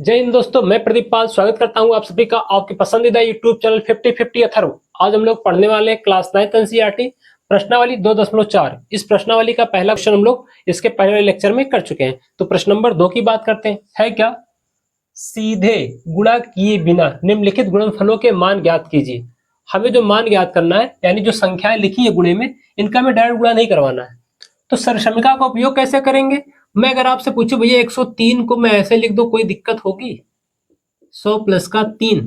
जय हिंद दोस्तों, मैं प्रदीप पाल स्वागत करता हूं आप सभी का आपके पसंदीदा यूट्यूब चैनल 50-50 अथर्व। आज हम लोग पढ़ने वाले हैं क्लास 9 एनसीईआरटी प्रश्नावली 2.4। इस प्रश्नावली का पहला क्वेश्चन हम लोग इसके पहले लेक्चर में कर चुके हैं। तो प्रश्न नंबर 2 की बात करते हैं। है क्या? सीधे गुणा किए बिना निम्नलिखित गुणनफलों के मान ज्ञात कीजिए। हमें जो मान ज्ञात करना है, यानी जो संख्याएं लिखी है गुणे में, इनका हमें डायरेक्ट गुणा नहीं करवाना है। तो सरसमिका का उपयोग कैसे करेंगे? मैं अगर आपसे पूछूं भैया 103 को मैं ऐसे लिख दूं, कोई दिक्कत होगी? 100 प्लस का 3,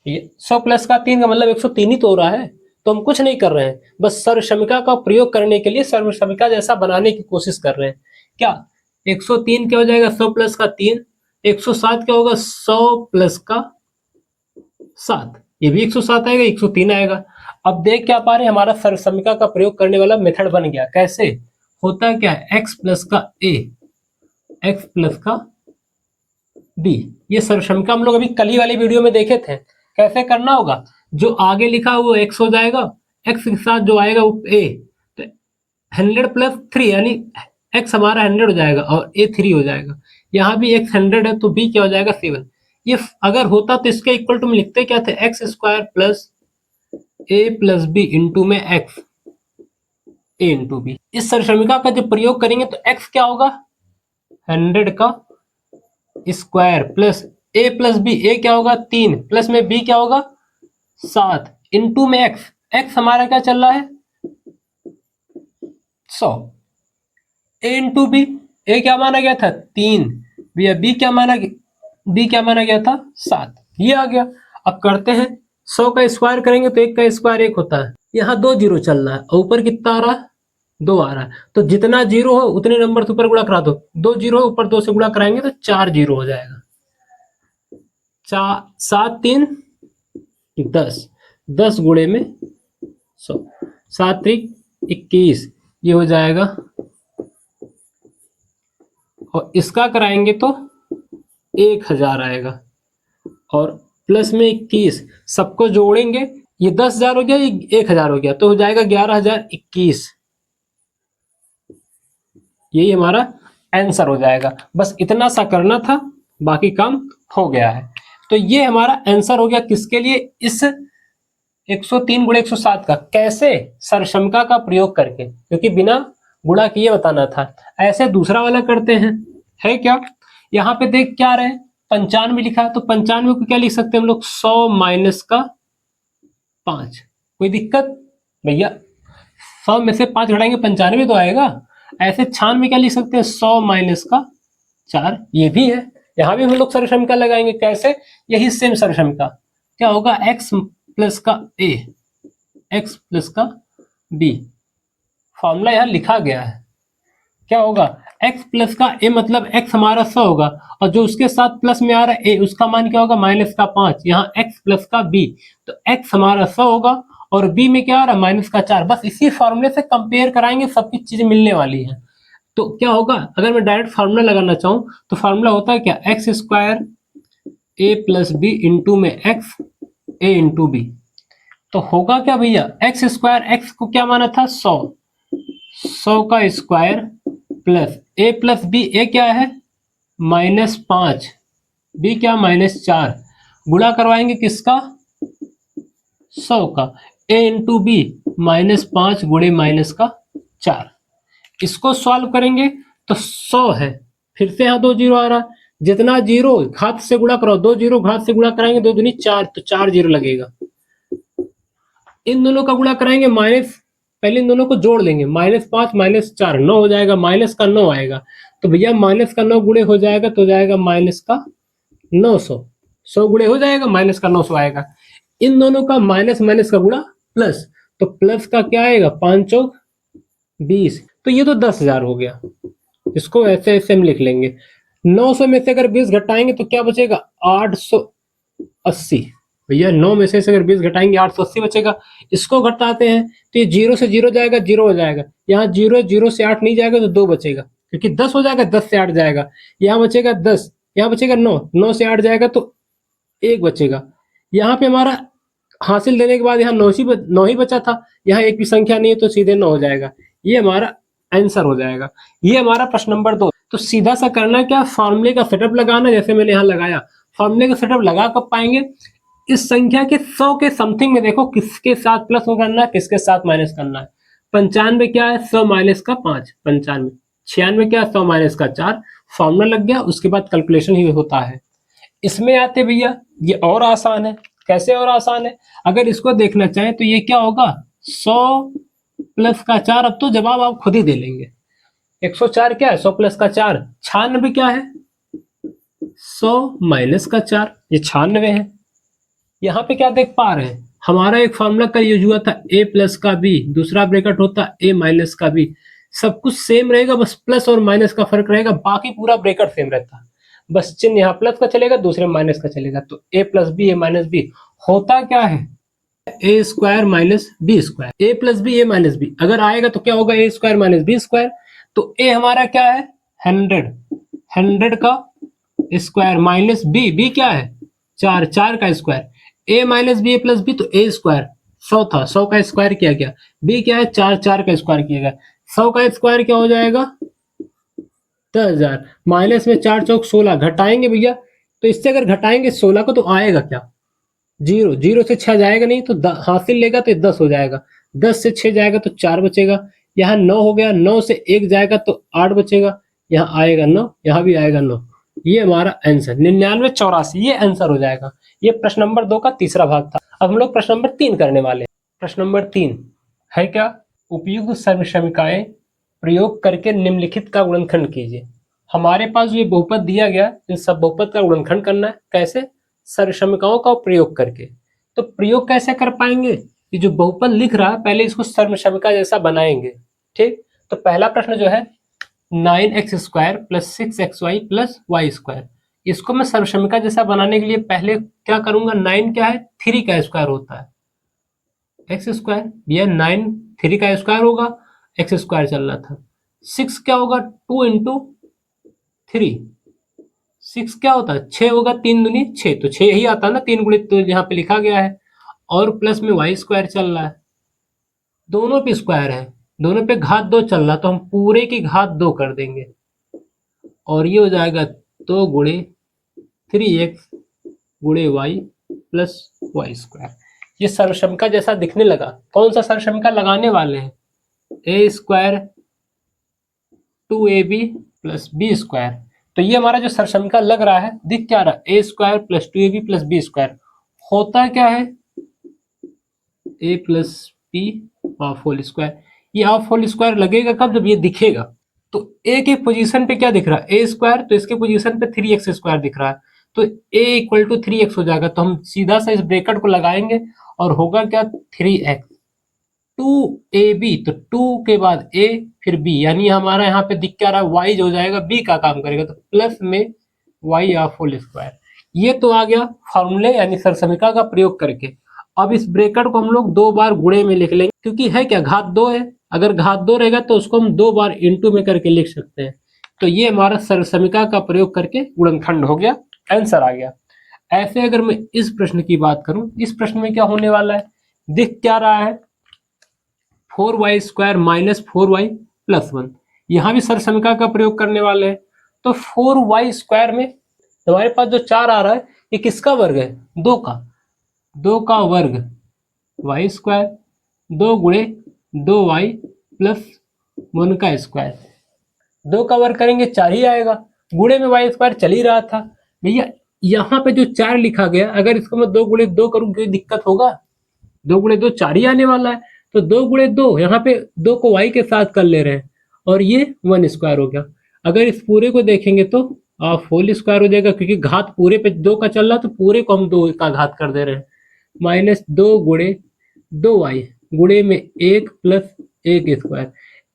100 प्लस का 3 का मतलब 103 ही तो हो रहा है। तो हम कुछ नहीं कर रहे हैं, बस सर्वसमिका का प्रयोग करने के लिए सर्वसमिका जैसा बनाने की कोशिश कर रहे हैं। क्या 103 क्या हो जाएगा? 100 प्लस का 3। 107 क्या होगा? 100 प्लस का 7। ये भी 107 आएगा, 103 आएगा। अब देख क्या पा रहे हैं, हमारा सर्वसमिका का प्रयोग करने वाला मेथड बन गया। कैसे होता क्या है? x प्लस का a, x प्लस का b। ये सर्वसमिका हम लोग अभी कल ही वाली वीडियो में देखे थे। कैसे करना होगा? जो आगे लिखा है वो x हो जाएगा, x के साथ जो आएगा वो a। तो 100 प्लस 3 यानी x हमारा 100 हो जाएगा और a 3 हो जाएगा। यहाँ भी x 100 है तो b क्या हो जाएगा? 7। ये अगर होता तो इसके इक्वल टू में लिखते क्या थे? X square plus a plus b into में x a इंटू बी। इस सर्वसमिका का जब प्रयोग करेंगे तो x क्या होगा? 100 का square plus a plus b, a क्या होगा? 3 प्लस में b क्या होगा? 7 इंटू में x। x हमारा क्या चल रहा है? 100। a इंटू बी, a क्या माना गया था? 3। भैया b क्या माना गया था? 7। ये आ गया। अब करते हैं, 100 का स्क्वायर करेंगे तो 1 का स्क्वायर 1 होता है। यहाँ 2 जीरो चल रहा है और ऊपर कितना आ रहा है? 2 आ रहा है। तो जितना जीरो हो उतने नंबर से ऊपर गुणा करा दो। 2 जीरो ऊपर 2 से गुणा कराएंगे तो 4 जीरो हो जाएगा। 7 3 10, 10 गुणे में 100, 7 3 21, ये हो जाएगा। और इसका कराएंगे तो 1000 आएगा और प्लस में 21, सबको जोड़ेंगे, ये 10,000 हो गया, ये 1000 हो गया, तो हो जाएगा 11,021। यही हमारा आंसर हो जाएगा। बस इतना सा करना था, बाकी काम हो गया है। तो ये हमारा आंसर हो गया किसके लिए? इस 103 गुणे 107 का। कैसे? सर्वसमिका का प्रयोग करके, क्योंकि बिना गुणा किए बताना था। ऐसे दूसरा वाला करते हैं। है क्या? यहाँ पे देख क्या रहे, 95 लिखा है, तो 95 को क्या लिख सकते हैं हम लोग? 100 माइनस का 5। कोई दिक्कत? भैया 100 में से 5 घटाएंगे 95 तो आएगा। ऐसे 96 में क्या लिख सकते हैं? 100 माइनस का 4। ये भी है। यहाँ भी हम लोग सर्वसमिका लगाएंगे। कैसे? यही सेम सर्वसमिका। क्या होगा? x प्लस का a, x प्लस का b। फॉर्मूला यहाँ लिखा गया है। क्या होगा? x प्लस का a मतलब x हमारा 100 होगा और जो उसके साथ प्लस में आ रहा है a, उसका मान क्या होगा? माइनस का 5। यहाँ x प्लस का b, तो x हमारा 100 होगा और b में क्या आ रहा है? माइनस का 4। बस इसी फॉर्मूले से कंपेयर कराएंगे, सबकी चीजें मिलने वाली है। तो क्या होगा? अगर मैं डायरेक्ट फार्मूला लगाना चाहूँ तो फार्मूला होता है क्या? X square a plus b into में x a इंटू बी। तो होगा क्या भैया? एक्स स्क्वायर, एक्स को क्या माना था? 100, 100 का square plus a plus b, a क्या है? -5, b क्या? -4। गुणा करवाएंगे किसका? 100 का। a इंटू बी, -5 गुणे माइनस का 4। इसको सॉल्व करेंगे तो 100 है, फिर से यहाँ 2 जीरो आ रहा। जितना जीरो घात से गुणा करो, 2 जीरो घात से गुणा कराएंगे 2 दूनी 4, तो 4 जीरो लगेगा। इन दोनों का गुणा कराएंगे माइनस, पहले इन दोनों को जोड़ लेंगे, -5 -4 9 हो जाएगा, माइनस का 9 आएगा। तो भैया माइनस का 9 गुणे हो जाएगा तो जाएगा माइनस का 900। 100 गुणे हो जाएगा, माइनस का 900 आएगा। इन दोनों का माइनस माइनस का गुणा प्लस, तो प्लस का क्या आएगा? 5 चौक 20, तो ये तो 10,000 हो गया। इसको ऐसे ऐसे हम लिख लेंगे। 900 में से अगर 20 घटाएंगे तो क्या बचेगा? 880। भैया 9 में से अगर 20 घटाएंगे 880 बचेगा। इसको घटाते हैं तो ये 0 से 0 जाएगा, 0 हो जाएगा। यहाँ 0 0 से 8 नहीं जाएगा तो 2 बचेगा, क्योंकि 10 हो जाएगा, 10 से 8 जाएगा। यहाँ बचेगा 10, यहाँ बचेगा 9, 9 से 8 जाएगा तो 1 बचेगा। यहाँ पे हमारा हासिल देने के बाद यहाँ 9 ही बचा था, यहाँ एक भी संख्या नहीं है तो सीधे 9 हो जाएगा। ये हमारा आंसर हो जाएगा। ये हमारा प्रश्न नंबर 2। तो सीधा सा करना क्या, फॉर्मूले का सेटअप लगाना, जैसे मैंने यहाँ लगाया। फॉर्मूले का सेटअप लगा कब पाएंगे, इस संख्या के 100 के समथिंग में देखो किसके साथ प्लस करना है, किसके साथ माइनस करना है। 95 क्या है, 100 माइनस का 5, 95। 96 क्या है, 100 माइनस का 4। फॉर्मूला लग गया, उसके बाद कैलकुलेशन ही होता है। इसमें आते भैया ये और आसान है। कैसे और आसान है, अगर इसको देखना चाहें तो ये क्या होगा, 100 प्लस का 4। अब तो जवाब आप खुद ही दे लेंगे। 104 क्या है, 100 प्लस का 4। 96 क्या है, 100 माइनस का 4, ये 96 है। यहाँ पे क्या देख पा रहे हैं, हमारा एक फॉर्मूला का यूज हुआ था, a प्लस का b, दूसरा ब्रैकेट होता a माइनस का b। सब कुछ सेम रहेगा, बस प्लस और माइनस का फर्क रहेगा, बाकी पूरा ब्रैकेट सेम रहता है। बस चिन्ह यहाँ प्लस का चलेगा, दूसरे माइनस का चलेगा। तो a plus b, a minus b होता क्या है, a square minus b square. A plus b, a minus b अगर आएगा तो क्या होगा, a square minus b square. तो ए हमारा क्या है, 100, 100 का स्क्वायर माइनस बी, बी क्या है 4, 4 का स्क्वायर। ए माइनस बी, ए प्लस बी, तो ए स्क्वायर 100 था, 100 का स्क्वायर किया गया। बी क्या है 4, 4 का स्क्वायर किया गया। 100 का स्क्वायर क्या हो जाएगा, 10,000। माइनस में 4 चौक 16, घटाएंगे भैया तो इससे अगर घटाएंगे 16 को तो आएगा क्या, 0। 0 से 6 जाएगा नहीं, तो हासिल लेगा तो 10 हो जाएगा। 10 से 6 जाएगा तो 4 बचेगा। यहाँ 9 हो गया, 9 से 1 जाएगा तो 8 बचेगा। यहाँ आएगा 9, यहाँ भी आएगा 9। ये हमारा आंसर 9984, ये आंसर हो जाएगा। ये प्रश्न नंबर 2 का तीसरा भाग था। अब हम लोग प्रश्न नंबर 3 करने वाले हैं। प्रश्न नंबर 3 है क्या, उपयुक्त सर्वसमीकाएं प्रयोग करके निम्नलिखित का गुणनखंड कीजिए। हमारे पास ये बहुपद दिया गया, इन सब बहुपद का गुणनखंड करना है। कैसे, सर्वसमीकाओं का प्रयोग करके। तो प्रयोग कैसे कर पाएंगे, ये जो बहुपद लिख रहा है पहले इसको सर्वसमीका जैसा बनाएंगे। ठीक, तो पहला प्रश्न जो है 9x square plus 6xy plus y square, इसको मैं सर्वसमीका जैसा बनाने के लिए पहले क्या करूंगा, 9 क्या है, 3 का स्क्वायर होता है, एक्स स्क्वायर, यह 9 3 का स्क्वायर होगा, एक्स स्क्वायर चल रहा था। 6 क्या होगा, 2 इंटू 3, 6 क्या होता है, 6 होगा, 3 दूनी 6, तो 6 ही आता है ना, 3 गुणित तो यहाँ पे लिखा गया है। और प्लस में वाई स्क्वायर चल रहा है, दोनों पे स्क्वायर है, दोनों पे घात 2 चल रहा, तो हम पूरे की घात 2 कर देंगे और ये हो जाएगा 2 गुणे 3x गुणे वाई प्लस वाई स्क्वायर। ये सर्वसमीका जैसा दिखने लगा। कौन सा सर्वसमीका लगाने वाले हैं, a square 2ab plus b square. तो ये हमारा जो सर्वसमीका लग रहा है, दिख क्या रहा है, a square plus 2ab plus b square. होता क्या है, a plus b half whole square. ये हाफ होल स्क्वायर लगेगा कब, जब ये दिखेगा। तो ए के पोजीशन पे क्या दिख रहा है, ए स्क्वायर, तो इसके पोजीशन पे 3x स्क्वायर दिख रहा है, तो a इक्वल टू 3x हो जाएगा। तो हम सीधा सा इस ब्रैकेट को लगाएंगे और होगा क्या, 3x 2ab, तो 2 के बाद a फिर b, यानी हमारा यहाँ पे दिख क्या रहा है, y जो हो जाएगा b का काम करेगा, तो प्लस में y हाफ होल स्क्वायर। ये तो आ गया फॉर्मूले यानी सर्वसमीका का प्रयोग करके। अब इस ब्रैकेट को हम लोग 2 बार गुणे में लिख लेंगे, क्योंकि है क्या, घात 2 है। अगर घात 2 रहेगा तो उसको हम 2 बार इंटू में करके लिख सकते हैं। तो ये हमारा सर्वसमीका का प्रयोग करके गुणनखंड हो गया, आंसर आ गया। ऐसे अगर मैं इस प्रश्न की बात करूं, इस प्रश्न में क्या होने वाला है, दिख क्या रहा है, 4y square minus 4y plus 1। यहां भी सर्वसमीका का प्रयोग करने वाले हैं। तो 4y स्क्वायर में हमारे पास जो 4 आ रहा है, ये किसका वर्ग है, 2 का वर्ग y स्क्वायर, 2 गुणे 2y प्लस 1 का स्क्वायर। 2 का वर्ग करेंगे 4 ही आएगा, गुणे में y स्क्वायर चल ही रहा था। भैया यहाँ पे जो 4 लिखा गया, अगर इसको मैं 2 गुणे 2 करूँ कोई दिक्कत होगा, 2 गुणे 2 4 ही आने वाला है। तो 2 गुणे 2, यहाँ पे 2 को y के साथ कर ले रहे हैं और ये 1 स्क्वायर हो गया। अगर इस पूरे को देखेंगे तो होल स्क्वायर हो जाएगा, क्योंकि घात पूरे पे 2 का चल रहा, तो पूरे को हम 2 का घात कर दे रहे हैं। माइनस 2 गुणे 2y गुणे में 1 प्लस 1 स्क्वायर।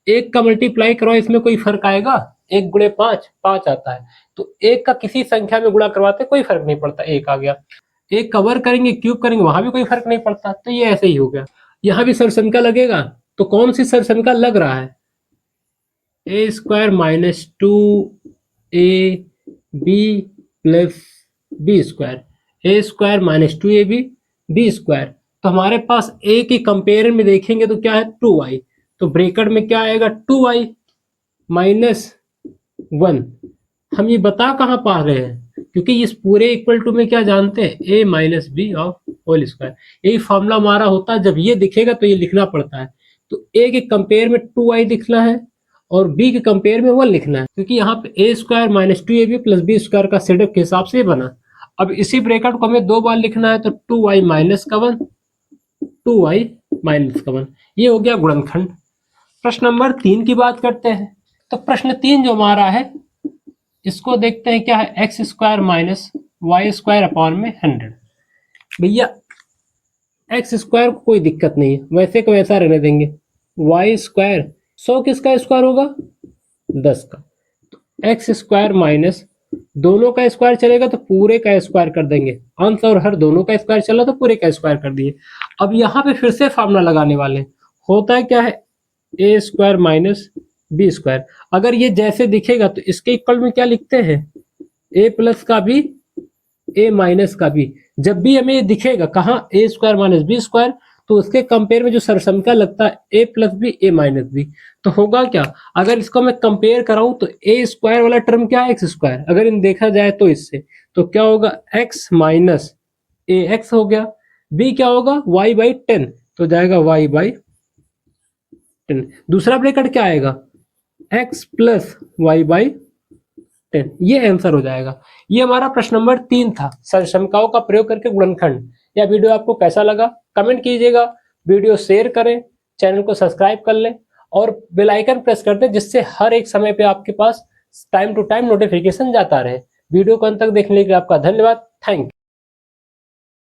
1 का मल्टीप्लाई करो, इसमें कोई फर्क आएगा, 1 गुणे 5 5 आता है, तो 1 का किसी संख्या में गुणा करवाते कोई फर्क नहीं पड़ता, 1 आ गया। 1 का वर्ग करेंगे, क्यूब करेंगे, वहां भी कोई फर्क नहीं पड़ता। तो ये ऐसे ही हो गया। यहाँ भी सर्वसमीका लगेगा, तो कौन सी सर्वसमीका लग रहा है, a square minus 2ab plus b square, a square minus 2ab b square. तो हमारे पास a के कंपेयर में देखेंगे तो क्या है, 2y, तो ब्रैकेट में क्या आएगा, 2y माइनस 1। हम ये बता कहाँ पा रहे हैं, क्योंकि इस पूरे इक्वल टू में क्या जानते हैं, a minus b of whole square. यही फॉर्मूला हमारा होता है, जब ये दिखेगा तो ये लिखना पड़ता है। तो a के कंपेयर में 2i लिखना है और b के कंपेयर में 1 लिखना है, क्योंकि यहाँ पे a square minus 2ab plus b square का सेटअप के हिसाब से बना। अब इसी ब्रैकेट को हमें 2 बार लिखना है, तो 2i माइनस का 1, 2i माइनस का 1, ये हो गया गुणनखंड। प्रश्न नंबर 3 की बात करते हैं। तो प्रश्न 3 जो हमारा है, इसको देखते हैं क्या है, x square minus y square upon में 100। भैया एक्स स्क्वायर को कोई दिक्कत नहीं है, वैसे को वैसा रहने देंगे। वाई स्क्वायर 100 किसका स्क्वायर होगा, 10 का। तो एक्स स्क्वायर माइनस दोनों का स्क्वायर चलेगा तो पूरे का स्क्वायर कर देंगे, अंश और हर दोनों का स्क्वायर चला तो पूरे का स्क्वायर कर दिए। अब यहाँ पे फिर से फार्मूला लगाने वाले हैं। होता है क्या है, a square minus b square. अगर ये जैसे दिखेगा तो इसके इक्वल में क्या लिखते हैं, ए प्लस का बी, ए माइनस का बी। जब भी हमें ये दिखेगा कहाँ, ए स्क्वायर माइनस बी स्क्वायर, तो उसके कंपेयर में जो सरसमका लगता है a plus b, a minus B. तो होगा क्या, अगर इसको मैं कंपेयर कराऊं तो ए स्क्वायर वाला टर्म क्या है, एक्स स्क्वायर। अगर इन देखा जाए तो इससे तो क्या होगा, एक्स माइनस ए एक्स हो गया, बी क्या होगा, वाई बाई 10, तो जाएगा वाई बाई 10। दूसरा ब्रैकेट क्या आएगा, एक्स प्लस वाई बाई 10, ये आंसर हो जाएगा। ये हमारा प्रश्न नंबर 3 था, सरसमकाओं का प्रयोग करके गुणनखंड। यह वीडियो आपको कैसा लगा कमेंट कीजिएगा, वीडियो शेयर करें, चैनल को सब्सक्राइब कर लें और बेल आइकन प्रेस कर दें, जिससे हर एक समय पे आपके पास टाइम टू टाइम नोटिफिकेशन जाता रहे। वीडियो को अंत तक देखने के लिए आपका धन्यवाद, थैंक यू।